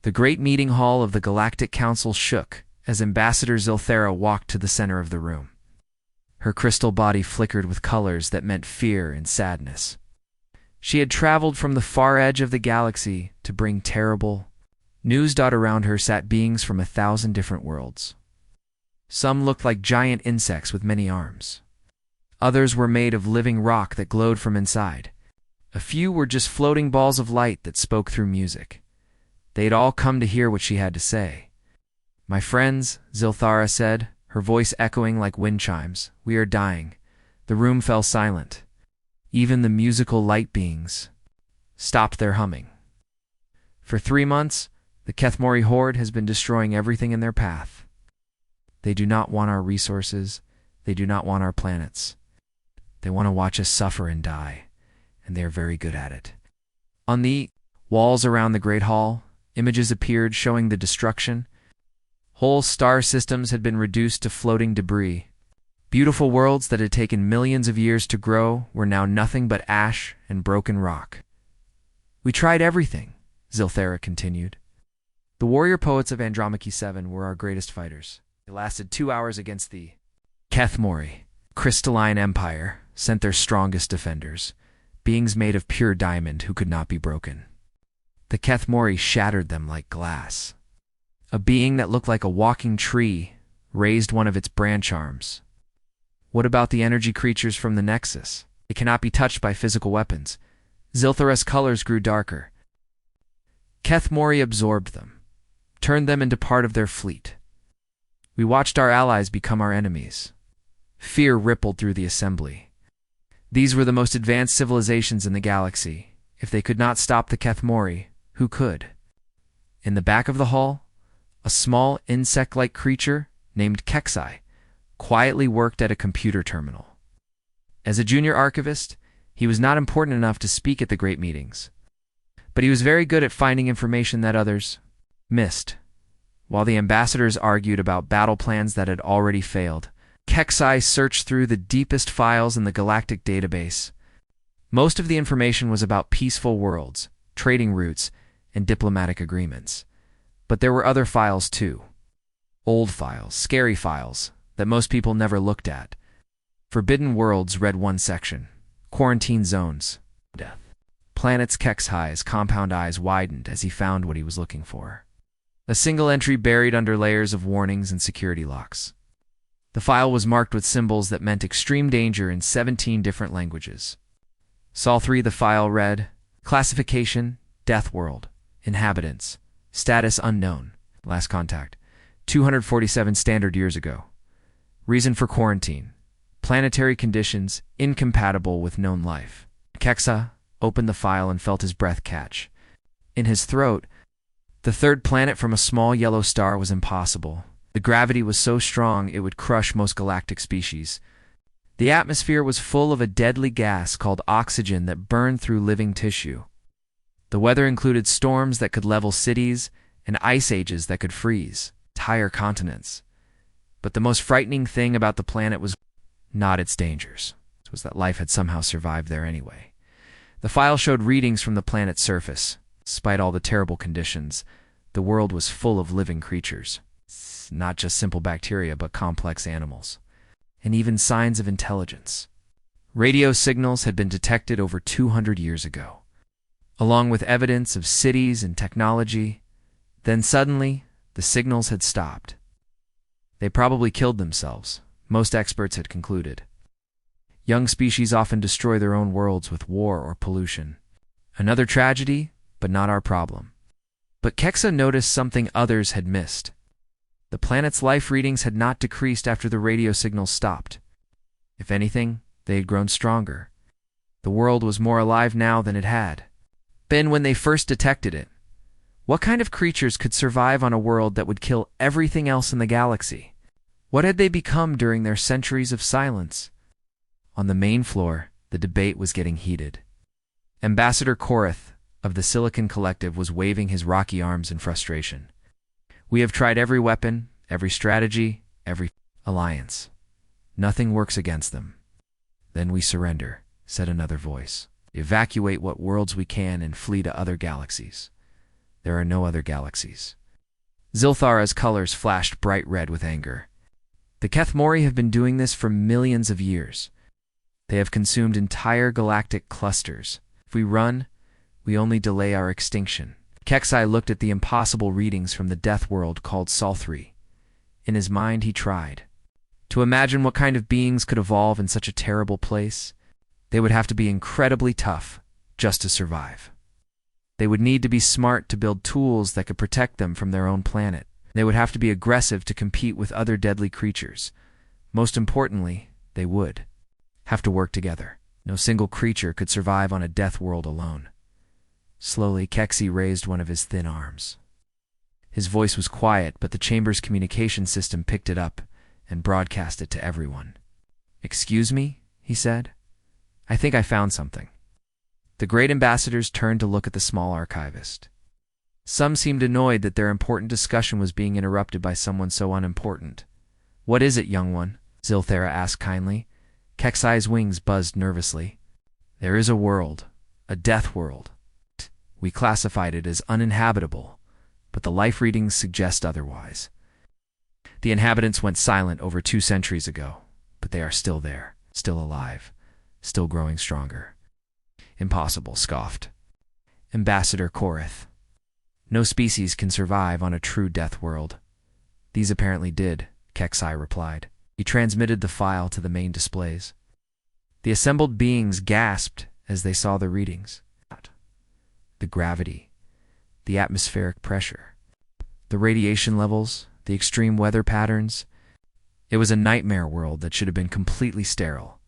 The great meeting hall of the Galactic Council shook as Ambassador Zilthera walked to the center of the room. Her crystal body flickered with colors that meant fear and sadness. She had traveled from the far edge of the galaxy to bring terrible news. Around her sat beings from 1,000 different worlds. Some looked like giant insects with many arms. Others were made of living rock that glowed from inside. A few were just floating balls of light that spoke through music. They'd all come to hear what she had to say. "My friends," Zilthara said, her voice echoing like wind chimes, "we are dying." The room fell silent. Even the musical light beings stopped their humming. For 3 months, the Kethmori horde has been destroying everything in their path. They do not want our resources. They do not want our planets. They want to watch us suffer and die, and they are very good at it. On the walls around the Great Hall, images appeared showing the destruction. Whole star systems had been reduced to floating debris. Beautiful worlds that had taken millions of years to grow were now nothing but ash and broken rock. "We tried everything," Zilthera continued. "The warrior poets of Andromache 7 were our greatest fighters. They lasted 2 hours against the Kethmori. Crystalline Empire sent their strongest defenders, beings made of pure diamond who could not be broken. The Kethmori shattered them like glass. A being that looked like a walking tree raised one of its branch arms. What about the energy creatures from the Nexus? They cannot be touched by physical weapons." Zilthara's colors grew darker. "Kethmori absorbed them, turned them into part of their fleet. We watched our allies become our enemies." Fear rippled through the assembly. These were the most advanced civilizations in the galaxy. If they could not stop the Kethmori, who could? In the back of the hall, a small insect-like creature named Kexai quietly worked at a computer terminal. As a junior archivist, he was not important enough to speak at the great meetings, but he was very good at finding information that others missed. While the ambassadors argued about battle plans that had already failed, Kexai searched through the deepest files in the Galactic database. Most of the information was about peaceful worlds, trading routes, and diplomatic agreements. But there were other files too. Old files, scary files, that most people never looked at. Forbidden Worlds read one section. Quarantine zones. Death. Planet's Kexai's compound eyes widened as he found what he was looking for. A single entry buried under layers of warnings and security locks. The file was marked with symbols that meant extreme danger in 17 different languages. Sol 3, the file read, Classification, Death World, Inhabitants, Status Unknown, Last Contact, 247 standard years ago. Reason for quarantine, planetary conditions incompatible with known life. Kexa opened the file and felt his breath catch. In his throat, the third planet from a small yellow star was impossible. The gravity was so strong it would crush most galactic species. The atmosphere was full of a deadly gas called oxygen that burned through living tissue. The weather included storms that could level cities and ice ages that could freeze entire continents. But the most frightening thing about the planet was not its dangers. It was that life had somehow survived there anyway. The file showed readings from the planet's surface. Despite all the terrible conditions, the world was full of living creatures. Not just simple bacteria, but complex animals. And even signs of intelligence. Radio signals had been detected over 200 years ago, along with evidence of cities and technology. Then suddenly, the signals had stopped. They probably killed themselves, most experts had concluded. Young species often destroy their own worlds with war or pollution. Another tragedy, but not our problem. But Kexa noticed something others had missed. The planet's life readings had not decreased after the radio signals stopped. If anything, they had grown stronger. The world was more alive now than it had been when they first detected it. What kind of creatures could survive on a world that would kill everything else in the galaxy? What had they become during their centuries of silence? On the main floor, the debate was getting heated. Ambassador Korath of the Silicon Collective was waving his rocky arms in frustration. "We have tried every weapon, every strategy, every alliance. Nothing works against them. Then we surrender," said another voice. "Evacuate what worlds we can and flee to other galaxies. There are no other galaxies. Zilthara's colors flashed bright red with anger. The Kethmori have been doing this for millions of years. They have consumed entire galactic clusters. If we run, we only delay our extinction. Keksai looked at the impossible readings from the death world called Sol3. In his mind, he tried to imagine what kind of beings could evolve in such a terrible place. They would have to be incredibly tough just to survive. They would need to be smart to build tools that could protect them from their own planet. They would have to be aggressive to compete with other deadly creatures. Most importantly, they would have to work together. No single creature could survive on a death world alone. Slowly, Keksi raised one of his thin arms. His voice was quiet, but the chamber's communication system picked it up and broadcast it to everyone. "Excuse me," he said. "I think I found something." The great ambassadors turned to look at the small archivist. Some seemed annoyed that their important discussion was being interrupted by someone so unimportant. "What is it, young one?" Zilthara asked kindly. Keksai's wings buzzed nervously. "There is a world, a death world. We classified it as uninhabitable, but the life readings suggest otherwise. The inhabitants went silent over 2 centuries ago, but they are still there, still alive, still growing stronger." "Impossible," scoffed Ambassador Korath. "No species can survive on a true death world." "These apparently did," Keksai replied. He transmitted the file to the main displays. The assembled beings gasped as they saw the readings. The gravity, the atmospheric pressure, the radiation levels, the extreme weather patterns. It was a nightmare world that should have been completely sterile.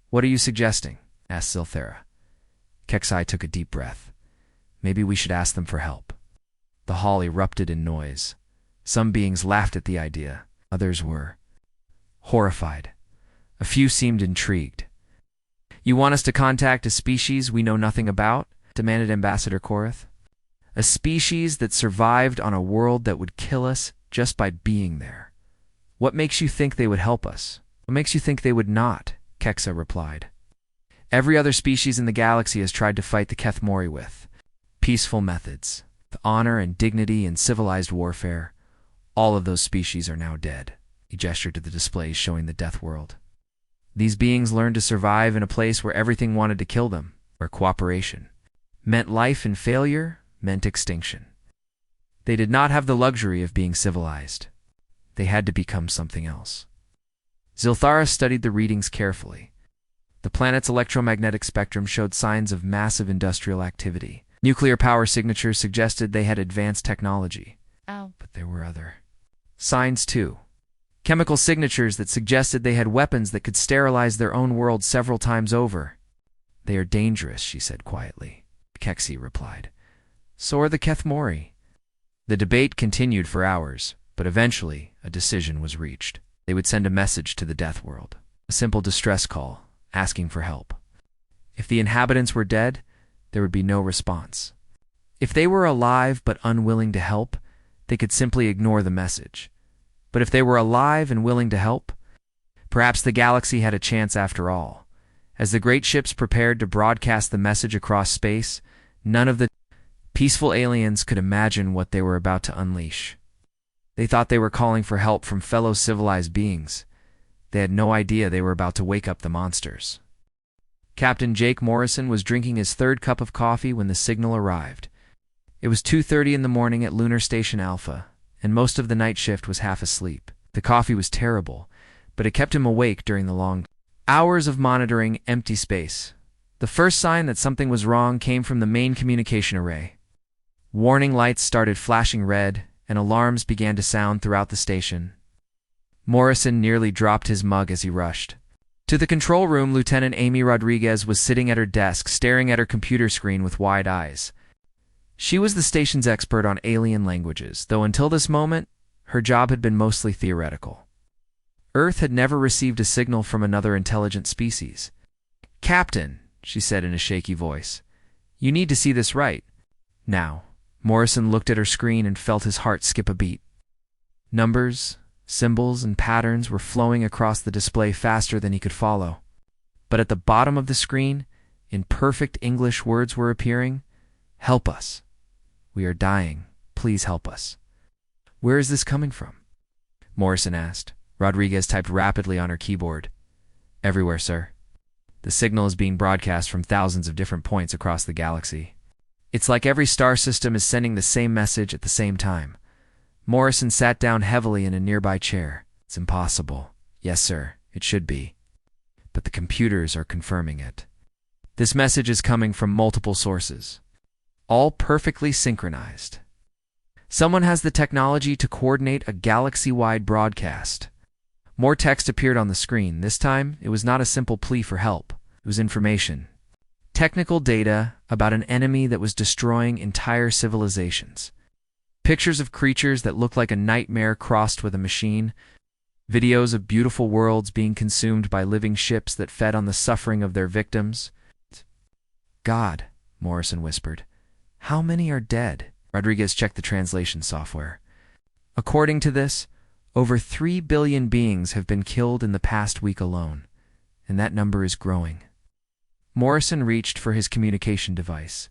"What are you suggesting?" asked Zilthara. Keksai took a deep breath. "Maybe we should ask them for help." The hall erupted in noise. Some beings laughed at the idea. Others were horrified. A few seemed intrigued. "You want us to contact a species we know nothing about?" demanded Ambassador Korath. "A species that survived on a world that would kill us just by being there. What makes you think they would help us? What makes you think they would not?" Keksa replied. "Every other species in the galaxy has tried to fight the Kethmori with peaceful methods, with honor and dignity and civilized warfare. All of those species are now dead." He gestured to the displays showing the death world. "These beings learned to survive in a place where everything wanted to kill them, where cooperation meant life and failure meant extinction. They did not have the luxury of being civilized. They had to become something else." Zilthara studied the readings carefully. The planet's electromagnetic spectrum showed signs of massive industrial activity. Nuclear power signatures suggested they had advanced technology. But there were other signs too. Chemical signatures that suggested they had weapons that could sterilize their own world several times over. "They are dangerous," she said quietly. Keksi replied. "So are the Kethmori." The debate continued for hours, but eventually a decision was reached. They would send a message to the death world, a simple distress call, asking for help. If the inhabitants were dead, there would be no response. If they were alive but unwilling to help, they could simply ignore the message. But if they were alive and willing to help, perhaps the galaxy had a chance after all. As the great ships prepared to broadcast the message across space, none of the peaceful aliens could imagine what they were about to unleash. They thought they were calling for help from fellow civilized beings. They had no idea they were about to wake up the monsters. Captain Jake Morrison was drinking his 3rd cup of coffee when the signal arrived. It was 2:30 in the morning at Lunar Station Alpha, and most of the night shift was half asleep. The coffee was terrible, but it kept him awake during the long hours of monitoring empty space. The first sign that something was wrong came from the main communication array. Warning lights started flashing red, and alarms began to sound throughout the station. Morrison nearly dropped his mug as he rushed. To the control room, Lieutenant Amy Rodriguez was sitting at her desk, staring at her computer screen with wide eyes. She was the station's expert on alien languages, though until this moment, her job had been mostly theoretical. Earth had never received a signal from another intelligent species. "Captain," she said in a shaky voice, "you need to see this right now." Morrison looked at her screen and felt his heart skip a beat. Numbers, symbols, and patterns were flowing across the display faster than he could follow. But at the bottom of the screen, in perfect English, words were appearing. "Help us. We are dying. Please help us." "Where is this coming from?" Morrison asked. Rodriguez typed rapidly on her keyboard. "Everywhere, sir. The signal is being broadcast from thousands of different points across the galaxy. It's like every star system is sending the same message at the same time." Morrison sat down heavily in a nearby chair. "It's impossible." "Yes, sir, it should be. But the computers are confirming it. This message is coming from multiple sources, all perfectly synchronized. Someone has the technology to coordinate a galaxy-wide broadcast." More text appeared on the screen. This time, it was not a simple plea for help. It was information. Technical data about an enemy that was destroying entire civilizations. Pictures of creatures that looked like a nightmare crossed with a machine. Videos of beautiful worlds being consumed by living ships that fed on the suffering of their victims. "God," Morrison whispered. "How many are dead?" Rodriguez checked the translation software. "According to this, over 3 billion beings have been killed in the past week alone, and that number is growing." Morrison reached for his communication device.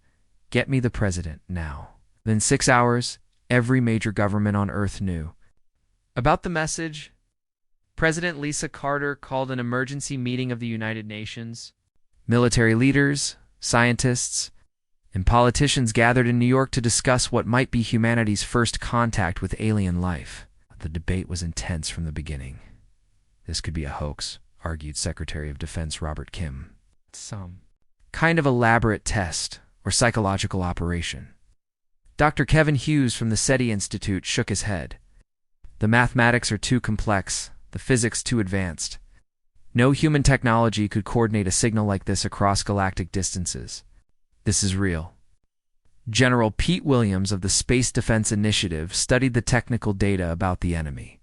"Get me the president, now." Within 6 hours, every major government on Earth knew about the message. President Lisa Carter called an emergency meeting of the United Nations. Military leaders, scientists, and politicians gathered in New York to discuss what might be humanity's first contact with alien life. The debate was intense from the beginning. "This could be a hoax," argued Secretary of Defense Robert Kim. "Some kind of elaborate test or psychological operation." Dr. Kevin Hughes from the SETI Institute shook his head. "The mathematics are too complex, the physics too advanced. No human technology could coordinate a signal like this across galactic distances. This is real." General Pete Williams of the Space Defense Initiative studied the technical data about the enemy.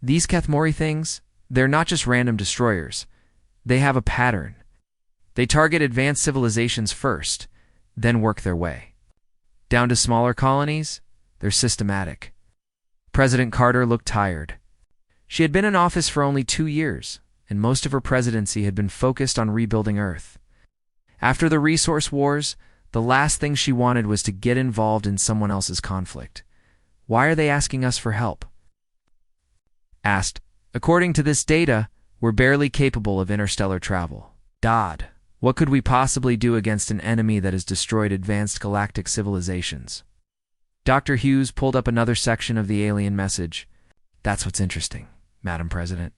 "These Kethmori things, they're not just random destroyers. They have a pattern. They target advanced civilizations first, then work their way down to smaller colonies. They're systematic." President Carter looked tired. She had been in office for only 2 years, and most of her presidency had been focused on rebuilding Earth. After the resource wars, the last thing she wanted was to get involved in someone else's conflict. "Why are they asking us for help?" Asked. "According to this data, we're barely capable of interstellar travel. Dodd, what could we possibly do against an enemy that has destroyed advanced galactic civilizations?" Dr. Hughes pulled up another section of the alien message. "That's what's interesting, Madam President.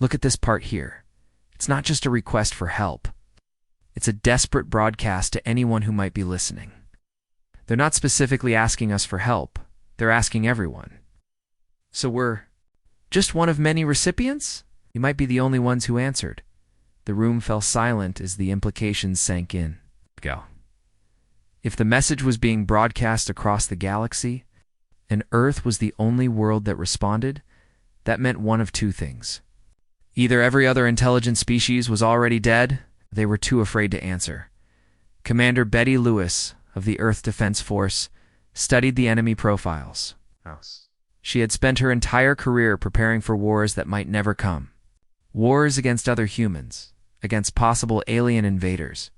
Look at this part here. It's not just a request for help. It's a desperate broadcast to anyone who might be listening. They're not specifically asking us for help. They're asking everyone. So we're just one of many recipients? You might be the only ones who answered." The room fell silent as the implications sank in. Go. If the message was being broadcast across the galaxy, and Earth was the only world that responded, that meant one of two things. Either every other intelligent species was already dead, they were too afraid to answer. Commander Betty Lewis of the Earth Defense Force studied the enemy profiles. She had spent her entire career preparing for wars that might never come. Wars against other humans, against possible alien invaders,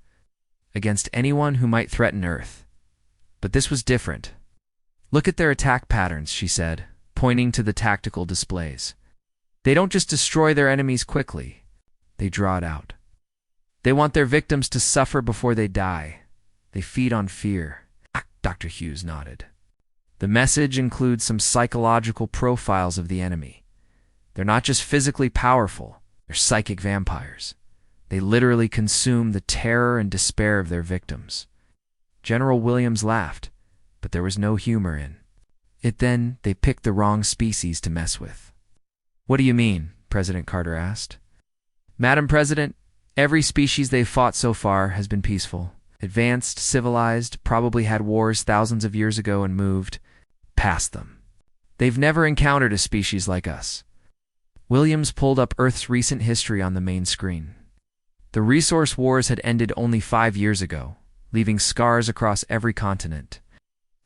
against anyone who might threaten Earth. But this was different. "Look at their attack patterns," she said, pointing to the tactical displays. "They don't just destroy their enemies quickly. They draw it out. They want their victims to suffer before they die. They feed on fear." Dr. Hughes nodded. "The message includes some psychological profiles of the enemy. They're not just physically powerful, they're psychic vampires. They literally consume the terror and despair of their victims." General Williams laughed, but there was no humor in it. "Then they picked the wrong species to mess with." "What do you mean?" President Carter asked. "Madam President, every species they've fought so far has been peaceful. Advanced, civilized, probably had wars thousands of years ago and moved past them. They've never encountered a species like us." Williams pulled up Earth's recent history on the main screen. The resource wars had ended only 5 years ago, leaving scars across every continent.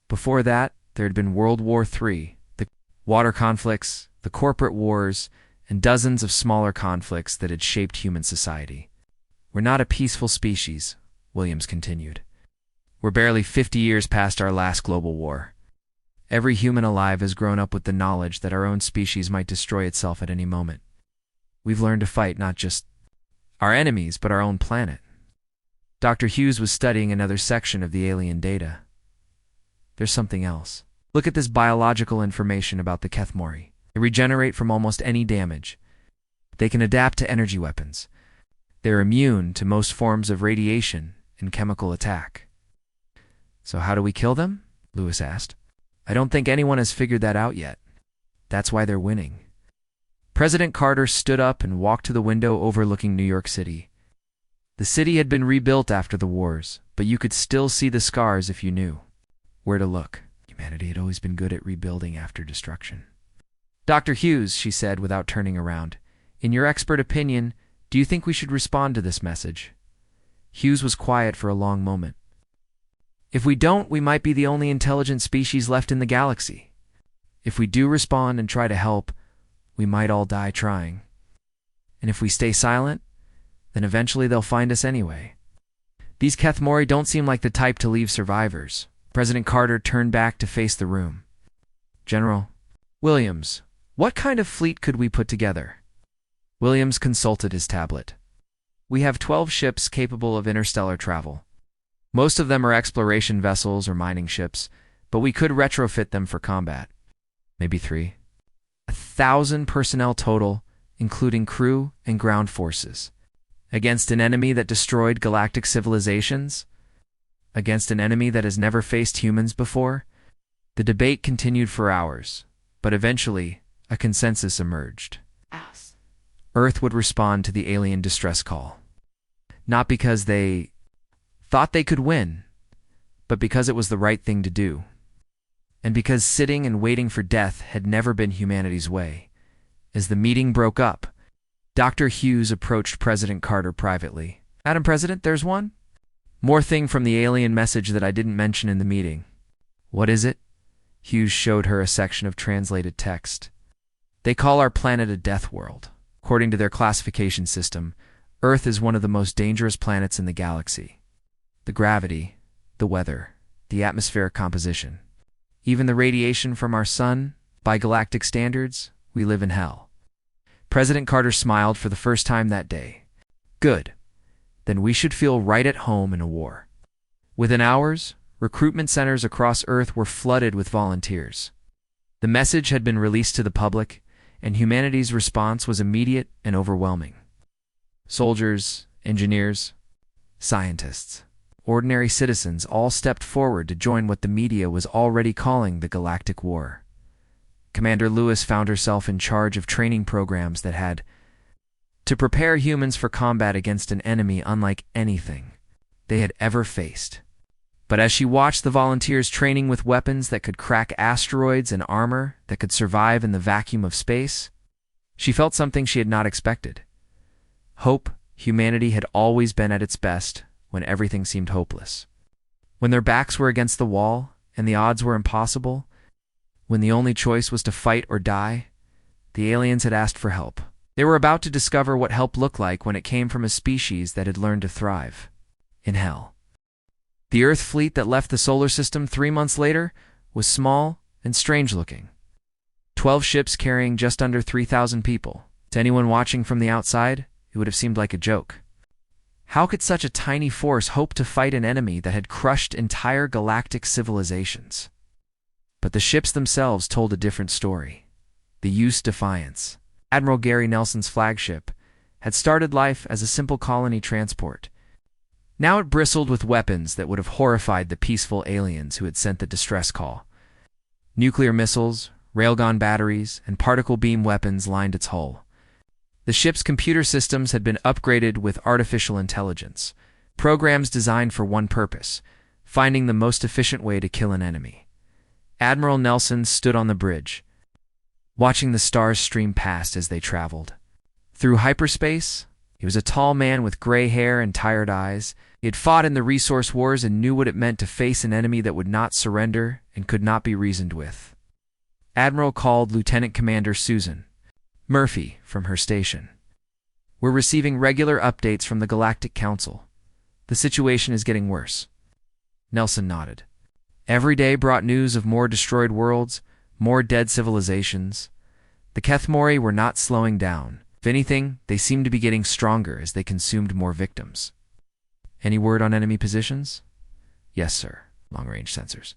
Before that, there had been World War III, the water conflicts, the corporate wars, and dozens of smaller conflicts that had shaped human society. "We're not a peaceful species," Williams continued. We're barely 50 years past our last global war. Every human alive has grown up with the knowledge that our own species might destroy itself at any moment. We've learned to fight not just our enemies, but our own planet. Dr. Hughes was studying another section of the alien data. There's something else. Look at this biological information about the Kethmori. They regenerate from almost any damage. They can adapt to energy weapons. They're immune to most forms of radiation and chemical attack. So how do we kill them? Lewis asked. I don't think anyone has figured that out yet. That's why they're winning. President Carter stood up and walked to the window overlooking New York City. The city had been rebuilt after the wars, but you could still see the scars if you knew where to look. Humanity had always been good at rebuilding after destruction. Dr. Hughes, she said without turning around, in your expert opinion, do you think we should respond to this message? Hughes was quiet for a long moment. If we don't, we might be the only intelligent species left in the galaxy. If we do respond and try to help, we might all die trying. And if we stay silent, then eventually they'll find us anyway. These Kethmori don't seem like the type to leave survivors. President Carter turned back to face the room. General Williams, what kind of fleet could we put together? Williams consulted his tablet. We have 12 ships capable of interstellar travel. Most of them are exploration vessels or mining ships, but we could retrofit them for combat. Maybe 3. 1,000 personnel total, including crew and ground forces. Against an enemy that destroyed galactic civilizations? Against an enemy that has never faced humans before? The debate continued for hours, but eventually a consensus emerged. Earth would respond to the alien distress call. Not because they thought they could win, but because it was the right thing to do. And because sitting and waiting for death had never been humanity's way. As the meeting broke up, Dr. Hughes approached President Carter privately. Madam President, there's one more thing from the alien message that I didn't mention in the meeting. What is it? Hughes showed her a section of translated text. They call our planet a death world. According to their classification system, Earth is one of the most dangerous planets in the galaxy. The gravity, the weather, the atmospheric composition, even the radiation from our sun, by galactic standards, we live in hell. President Carter smiled for the first time that day. Good. Then we should feel right at home in a war. Within hours, recruitment centers across Earth were flooded with volunteers. The message had been released to the public, and humanity's response was immediate and overwhelming. Soldiers, engineers, scientists, ordinary citizens all stepped forward to join what the media was already calling the Galactic War. Commander Lewis found herself in charge of training programs that had to prepare humans for combat against an enemy unlike anything they had ever faced. But as she watched the volunteers training with weapons that could crack asteroids and armor that could survive in the vacuum of space, she felt something she had not expected. Hope humanity had always been at its best when everything seemed hopeless. When their backs were against the wall and the odds were impossible, when the only choice was to fight or die, the aliens had asked for help. They were about to discover what help looked like when it came from a species that had learned to thrive in hell. The Earth fleet that left the solar system 3 months later was small and strange-looking. 12 ships carrying just under 3,000 people. To anyone watching from the outside, it would have seemed like a joke. How could such a tiny force hope to fight an enemy that had crushed entire galactic civilizations? But the ships themselves told a different story. The Use Defiance, Admiral Gary Nelson's flagship, had started life as a simple colony transport. Now it bristled with weapons that would have horrified the peaceful aliens who had sent the distress call. Nuclear missiles, railgun batteries, and particle beam weapons lined its hull. The ship's computer systems had been upgraded with artificial intelligence, programs designed for one purpose: finding the most efficient way to kill an enemy. Admiral Nelson stood on the bridge, watching the stars stream past as they traveled. Through hyperspace, he was a tall man with gray hair and tired eyes. He had fought in the resource wars and knew what it meant to face an enemy that would not surrender and could not be reasoned with. Admiral called Lieutenant Commander Susan Murphy from her station. We're receiving regular updates from the Galactic Council. The situation is getting worse. Nelson nodded. Every day brought news of more destroyed worlds, more dead civilizations. The Kethmori were not slowing down. If anything, they seemed to be getting stronger as they consumed more victims. Any word on enemy positions? Yes, sir. Long-range sensors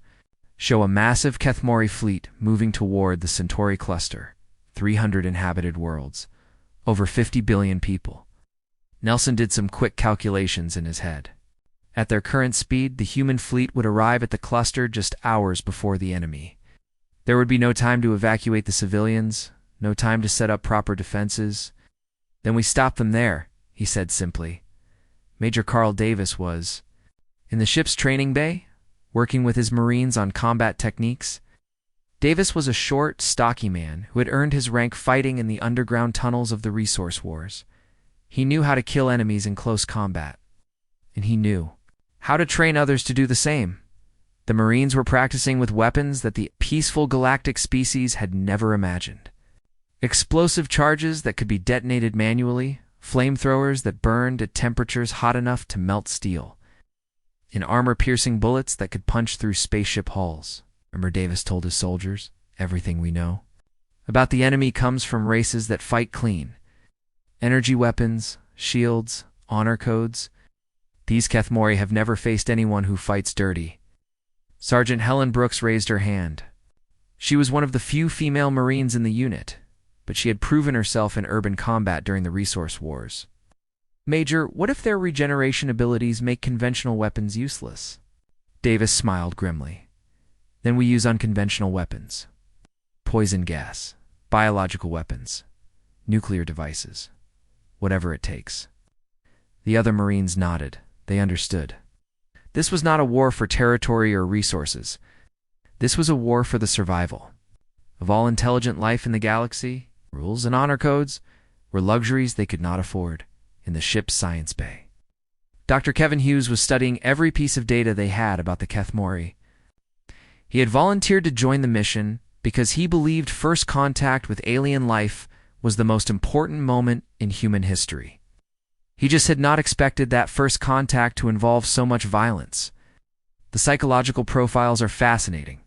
show a massive Kethmori fleet moving toward the Centauri cluster, 300 inhabited worlds, over 50 billion people. Nelson did some quick calculations in his head. At their current speed, the human fleet would arrive at the cluster just hours before the enemy. There would be no time to evacuate the civilians, no time to set up proper defenses. Then we stop them there, he said simply. Major Carl Davis was in the ship's training bay, working with his Marines on combat techniques. Davis was a short, stocky man who had earned his rank fighting in the underground tunnels of the resource wars. He knew how to kill enemies in close combat, and he knew how to train others to do the same. The Marines were practicing with weapons that the peaceful galactic species had never imagined. Explosive charges that could be detonated manually, flamethrowers that burned at temperatures hot enough to melt steel, and armor-piercing bullets that could punch through spaceship hulls. Remember Davis told his soldiers, everything we know about the enemy comes from races that fight clean. Energy weapons, shields, honor codes. These Kethmori have never faced anyone who fights dirty. Sergeant Helen Brooks raised her hand. She was one of the few female Marines in the unit, but she had proven herself in urban combat during the resource wars. Major, what if their regeneration abilities make conventional weapons useless? Davis smiled grimly. Then we use unconventional weapons. Poison gas, biological weapons, nuclear devices, whatever it takes. The other Marines nodded. They understood. This was not a war for territory or resources. This was a war for the survival of all intelligent life in the galaxy. Rules and honor codes were luxuries they could not afford in the ship's science bay. Dr. Kevin Hughes was studying every piece of data they had about the Kethmori. He had volunteered to join the mission because he believed first contact with alien life was the most important moment in human history. He just had not expected that first contact to involve so much violence. The psychological profiles are fascinating,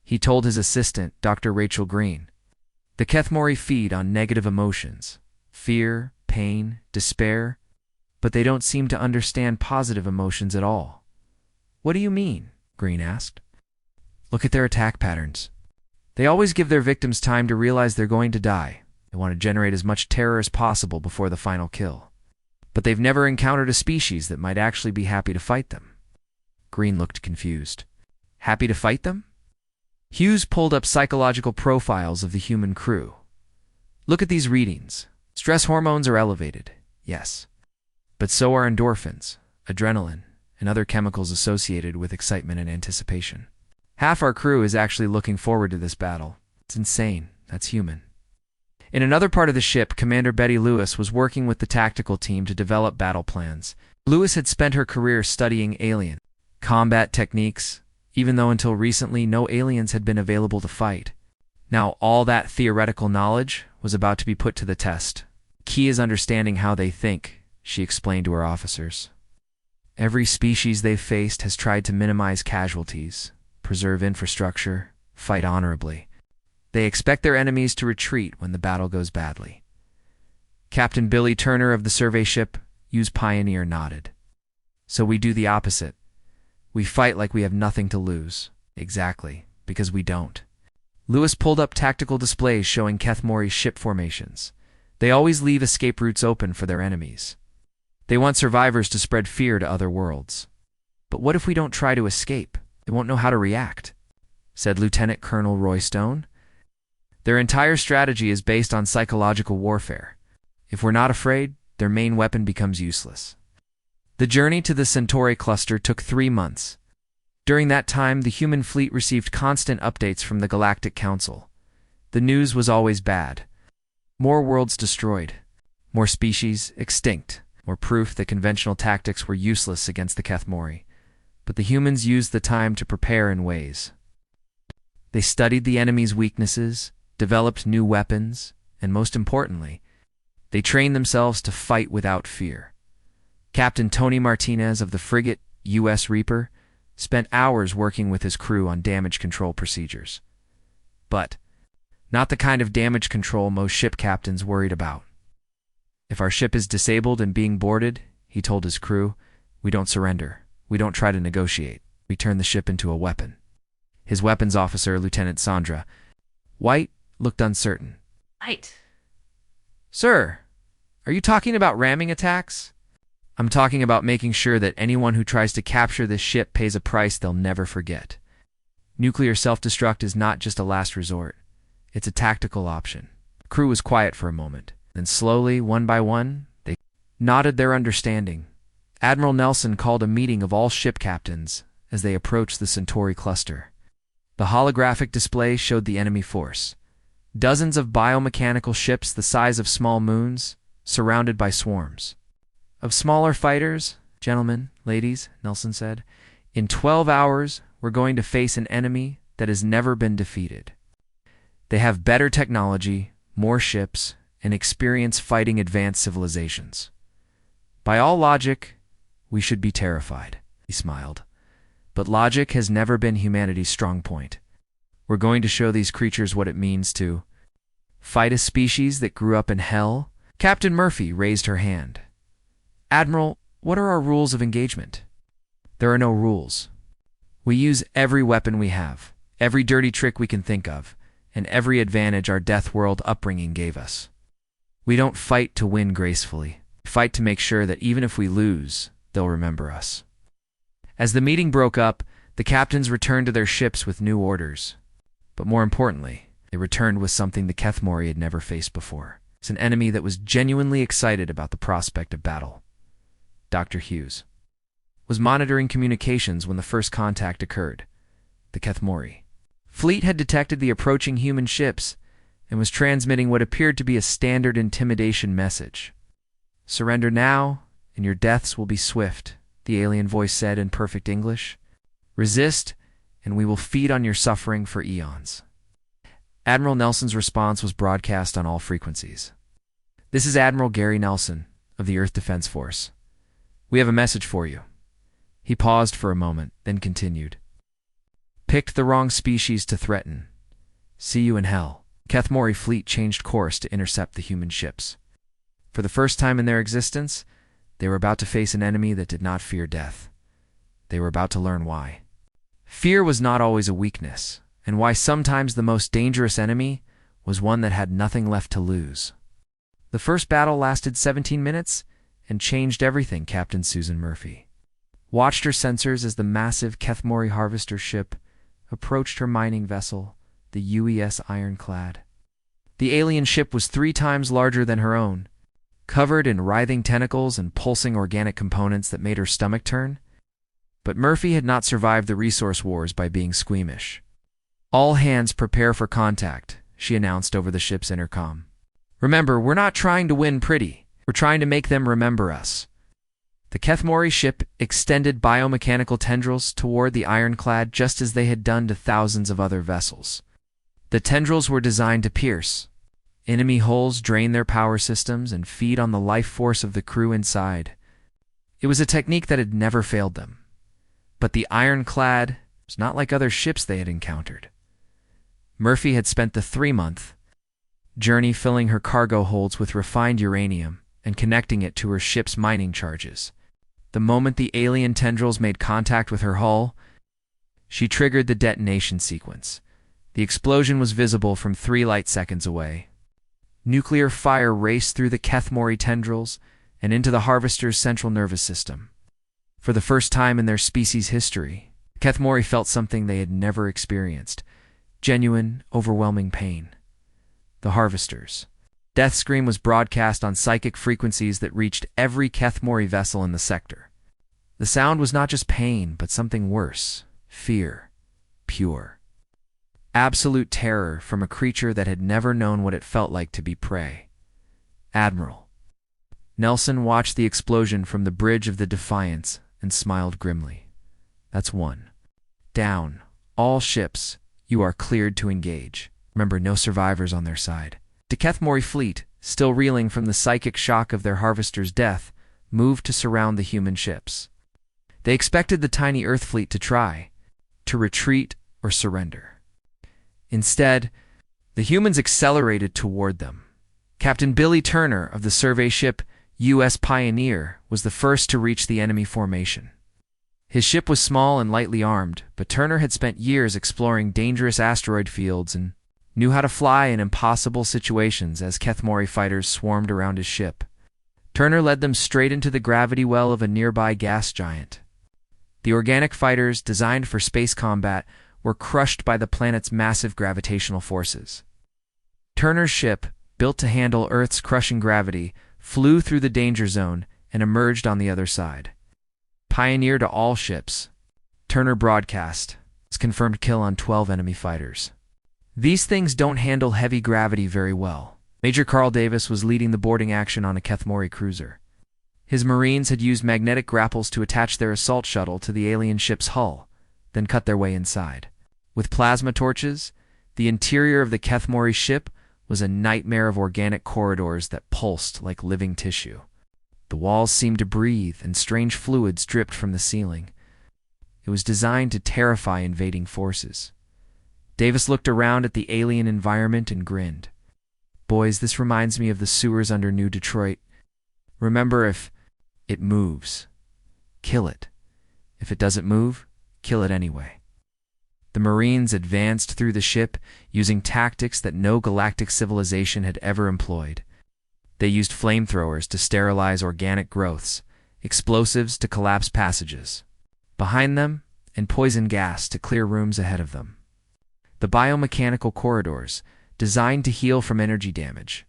he told his assistant, Dr. Rachel Green. The Kethmori feed on negative emotions, fear, pain, despair, but they don't seem to understand positive emotions at all. What do you mean? Green asked. Look at their attack patterns. They always give their victims time to realize they're going to die. They want to generate as much terror as possible before the final kill. But they've never encountered a species that might actually be happy to fight them. Green looked confused. Happy to fight them? Hughes pulled up psychological profiles of the human crew. Look at these readings. Stress hormones are elevated, yes. But so are endorphins, adrenaline, and other chemicals associated with excitement and anticipation. Half our crew is actually looking forward to this battle. It's insane. That's human. In another part of the ship, Commander Betty Lewis was working with the tactical team to develop battle plans. Lewis had spent her career studying alien combat techniques, even though until recently no aliens had been available to fight. Now all that theoretical knowledge was about to be put to the test. Key is understanding how they think, she explained to her officers. Every species they've faced has tried to minimize casualties, preserve infrastructure, fight honorably. They expect their enemies to retreat when the battle goes badly. Captain Billy Turner of the survey ship, US Pioneer, nodded. So we do the opposite. We fight like we have nothing to lose. Exactly, because we don't. Lewis pulled up tactical displays showing Kethmori's ship formations. They always leave escape routes open for their enemies. They want survivors to spread fear to other worlds. But what if we don't try to escape? They won't know how to react, said Lieutenant Colonel Roy Stone. Their entire strategy is based on psychological warfare. If we're not afraid, their main weapon becomes useless. The journey to the Centauri cluster took 3 months. During that time, the human fleet received constant updates from the Galactic Council. The news was always bad. More worlds destroyed, more species extinct, more proof that conventional tactics were useless against the Kethmori. But the humans used the time to prepare in ways. They studied the enemy's weaknesses, developed new weapons, and most importantly, they trained themselves to fight without fear. Captain Tony Martinez of the frigate U.S. Reaper spent hours working with his crew on damage control procedures. But not the kind of damage control most ship captains worried about. If our ship is disabled and being boarded, he told his crew, we don't surrender. We don't try to negotiate. We turn the ship into a weapon. His weapons officer, Lieutenant Sandra White, looked uncertain. White. Sir, are you talking about ramming attacks? I'm talking about making sure that anyone who tries to capture this ship pays a price they'll never forget. Nuclear self-destruct is not just a last resort. It's a tactical option. The crew was quiet for a moment. Then slowly, one by one, they nodded their understanding. Admiral Nelson called a meeting of all ship captains as they approached the Centauri cluster. The holographic display showed the enemy force. Dozens of biomechanical ships the size of small moons, surrounded by swarms of smaller fighters. Gentlemen, ladies, Nelson said, in 12 hours, we're going to face an enemy that has never been defeated. They have better technology, more ships, and experience fighting advanced civilizations. By all logic, we should be terrified, he smiled. But logic has never been humanity's strong point. We're going to show these creatures what it means to fight a species that grew up in hell. Captain Murphy raised her hand. Admiral, what are our rules of engagement? There are no rules. We use every weapon we have, every dirty trick we can think of, and every advantage our Deathworld upbringing gave us. We don't fight to win gracefully. We fight to make sure that even if we lose, they'll remember us. As the meeting broke up, the captains returned to their ships with new orders. But more importantly, they returned with something the Kethmori had never faced before. It's an enemy that was genuinely excited about the prospect of battle. Dr. Hughes was monitoring communications when the first contact occurred. The Kethmori fleet had detected the approaching human ships and was transmitting what appeared to be a standard intimidation message. Surrender now, and your deaths will be swift, the alien voice said in perfect English. Resist, and we will feed on your suffering for eons. Admiral Nelson's response was broadcast on all frequencies. This is Admiral Gary Nelson of the Earth Defense Force. We have a message for you. He paused for a moment, then continued. Picked the wrong species to threaten. See you in hell. Kethmori fleet changed course to intercept the human ships. For the first time in their existence, they were about to face an enemy that did not fear death. They were about to learn why. Fear was not always a weakness, and why sometimes the most dangerous enemy was one that had nothing left to lose. The first battle lasted 17 minutes and changed everything, Captain Susan Murphy watched her sensors as the massive Kethmori harvester ship approached her mining vessel, the UES Ironclad. The alien ship was 3 times larger than her own, covered in writhing tentacles and pulsing organic components that made her stomach turn. But Murphy had not survived the resource wars by being squeamish. All hands prepare for contact, she announced over the ship's intercom. Remember, we're not trying to win pretty. We're trying to make them remember us. The Kethmori ship extended biomechanical tendrils toward the ironclad just as they had done to thousands of other vessels. The tendrils were designed to pierce enemy hulls, drain their power systems, and feed on the life force of the crew inside. It was a technique that had never failed them. But the ironclad was not like other ships they had encountered. Murphy had spent the 3-month journey filling her cargo holds with refined uranium and connecting it to her ship's mining charges. The moment the alien tendrils made contact with her hull, she triggered the detonation sequence. The explosion was visible from 3 light seconds away. Nuclear fire raced through the Kethmori tendrils and into the harvester's central nervous system. For the first time in their species' history, Kethmori felt something they had never experienced: genuine, overwhelming pain. The harvester's death scream was broadcast on psychic frequencies that reached every Kethmori vessel in the sector. The sound was not just pain, but something worse: fear, pure, absolute terror from a creature that had never known what it felt like to be prey. Admiral Nelson watched the explosion from the bridge of the Defiance and smiled grimly. That's 1 down. All ships, you are cleared to engage. Remember, no survivors on their side. The Kethmori fleet, still reeling from the psychic shock of their harvester's death, moved to surround the human ships. They expected the tiny Earth fleet to retreat or surrender. Instead, the humans accelerated toward them. Captain Billy Turner of the survey ship U.S. Pioneer was the first to reach the enemy formation. His ship was small and lightly armed, but Turner had spent years exploring dangerous asteroid fields and knew how to fly in impossible situations as Kethmori fighters swarmed around his ship. Turner led them straight into the gravity well of a nearby gas giant. The organic fighters, designed for space combat, were crushed by the planet's massive gravitational forces. Turner's ship, built to handle Earth's crushing gravity, flew through the danger zone and emerged on the other side. Pioneer to all ships. Turner broadcast. It's confirmed kill on 12 enemy fighters. These things don't handle heavy gravity very well. Major Carl Davis was leading the boarding action on a Kethmori cruiser. His Marines had used magnetic grapples to attach their assault shuttle to the alien ship's hull, then cut their way inside. With plasma torches, the interior of the Kethmori ship was a nightmare of organic corridors that pulsed like living tissue. The walls seemed to breathe, and strange fluids dripped from the ceiling. It was designed to terrify invading forces. Davis looked around at the alien environment and grinned. Boys, this reminds me of the sewers under New Detroit. Remember, if it moves, kill it. If it doesn't move, kill it anyway. The Marines advanced through the ship using tactics that no galactic civilization had ever employed. They used flamethrowers to sterilize organic growths, explosives to collapse passages behind them, and poison gas to clear rooms ahead of them. The biomechanical corridors, designed to heal from energy damage,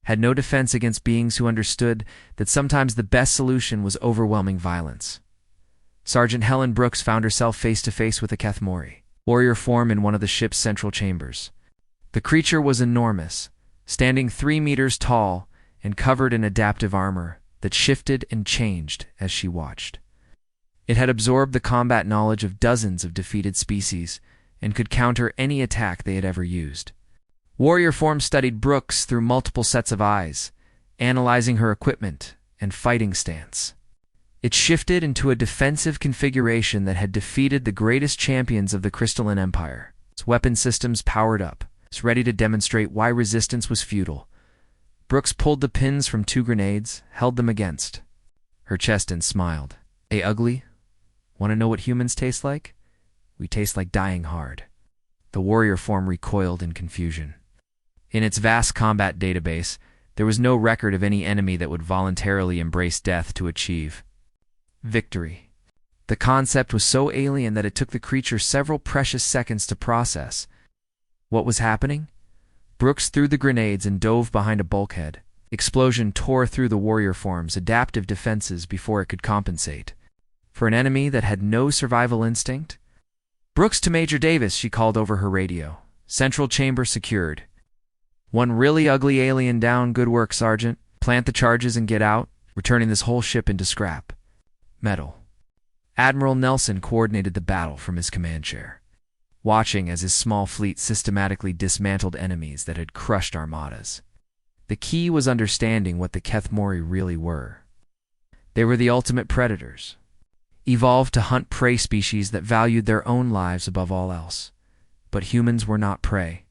had no defense against beings who understood that sometimes the best solution was overwhelming violence. Sergeant Helen Brooks found herself face-to-face with a Kethmori warrior form in one of the ship's central chambers. The creature was enormous, standing 3 meters tall and covered in adaptive armor that shifted and changed as she watched. It had absorbed the combat knowledge of dozens of defeated species and could counter any attack they had ever used. Warrior form studied Brooks through multiple sets of eyes, analyzing her equipment and fighting stance. It shifted into a defensive configuration that had defeated the greatest champions of the Crystalline Empire. Its weapon systems powered up, ready to demonstrate why resistance was futile. Brooks pulled the pins from 2 grenades, held them against her chest, and smiled. "Hey, ugly, want to know what humans taste like? We taste like dying hard." The warrior form recoiled in confusion. In its vast combat database, there was no record of any enemy that would voluntarily embrace death to achieve victory. The concept was so alien that it took the creature several precious seconds to process. What was happening? Brooks threw the grenades and dove behind a bulkhead. Explosion tore through the warrior form's adaptive defenses before it could compensate. For an enemy that had no survival instinct? "Brooks to Major Davis," she called over her radio. "Central chamber secured. One really ugly alien down. Good work, Sergeant. Plant the charges and get out, returning this whole ship into scrap metal." Admiral Nelson coordinated the battle from his command chair, watching as his small fleet systematically dismantled enemies that had crushed armadas. The key was understanding what the Kethmori really were. They were the ultimate predators, evolved to hunt prey species that valued their own lives above all else. But humans were not prey.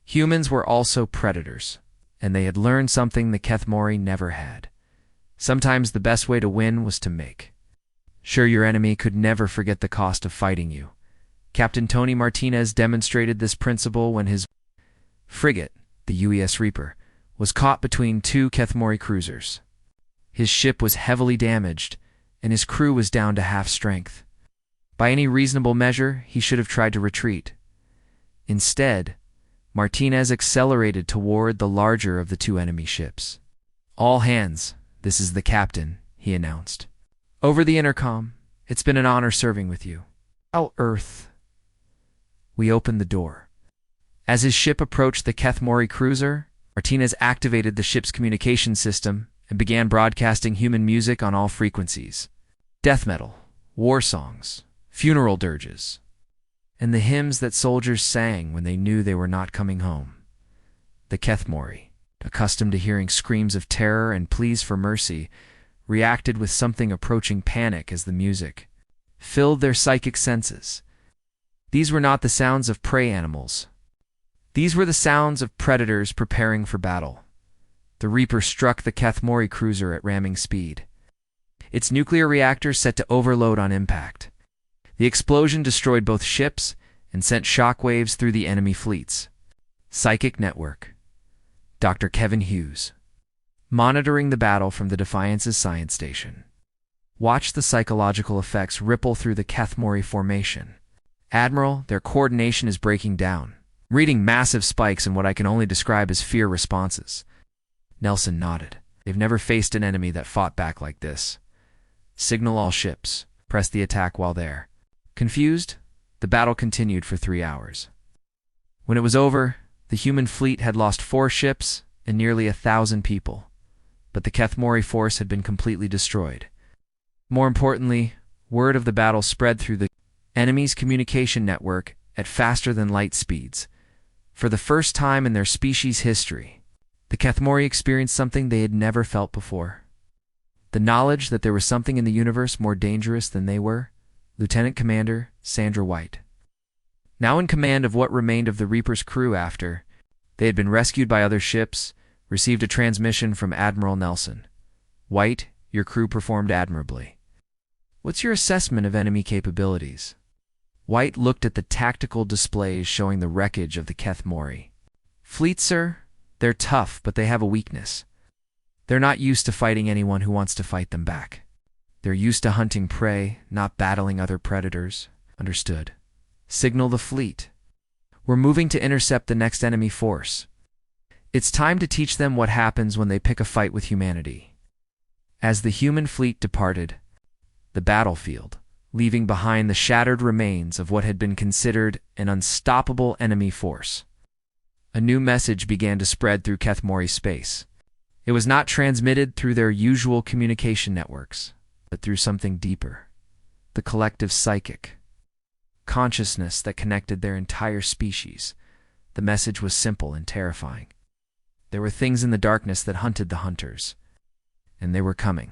Humans were also predators, and they had learned something the Kethmori never had. Sometimes the best way to win was to make sure your enemy could never forget the cost of fighting you. Captain Tony Martinez demonstrated this principle when his frigate, the UES Reaper, was caught between 2 Kethmori cruisers. His ship was heavily damaged, and his crew was down to half strength. By any reasonable measure, he should have tried to retreat. Instead, Martinez accelerated toward the larger of the 2 enemy ships. "All hands, this is the captain," he announced. Over the intercom, "It's been an honor serving with you. Oh, Earth." We opened the door. As his ship approached the Kethmori cruiser, Martinez activated the ship's communication system and began broadcasting human music on all frequencies. Death metal, war songs, funeral dirges, and the hymns that soldiers sang when they knew they were not coming home. The Kethmori, accustomed to hearing screams of terror and pleas for mercy, reacted with something approaching panic as the music filled their psychic senses. These were not the sounds of prey animals. These were the sounds of predators preparing for battle. The Reaper struck the Kethmori cruiser at ramming speed. Its nuclear reactor set to overload on impact. The explosion destroyed both ships and sent shockwaves through the enemy fleets. Psychic Network. Dr. Kevin Hughes. Monitoring the battle from the Defiance's science station. Watch the psychological effects ripple through the Kethmori formation. Admiral, their coordination is breaking down. Reading massive spikes in what I can only describe as fear responses. Nelson nodded. They've never faced an enemy that fought back like this. Signal all ships. Press the attack while there. Confused, the battle continued for 3 hours. When it was over, the human fleet had lost 4 ships and nearly 1,000 people, but the Kethmori force had been completely destroyed. More importantly, word of the battle spread through the enemy's communication network at faster than light speeds. For the first time in their species' history, the Kethmori experienced something they had never felt before. The knowledge that there was something in the universe more dangerous than they were. Lieutenant Commander Sandra White. Now in command of what remained of the Reaper's crew after they had been rescued by other ships, received a transmission from Admiral Nelson. White, your crew performed admirably. What's your assessment of enemy capabilities? White looked at the tactical displays showing the wreckage of the Kethmori. Fleet, sir? They're tough, but they have a weakness. They're not used to fighting anyone who wants to fight them back. They're used to hunting prey, not battling other predators. Understood. Signal the fleet. We're moving to intercept the next enemy force. It's time to teach them what happens when they pick a fight with humanity. As the human fleet departed the battlefield, leaving behind the shattered remains of what had been considered an unstoppable enemy force, a new message began to spread through Kethmori space. It was not transmitted through their usual communication networks, but through something deeper. The collective psychic consciousness that connected their entire species. The message was simple and terrifying. There were things in the darkness that hunted the hunters, and they were coming.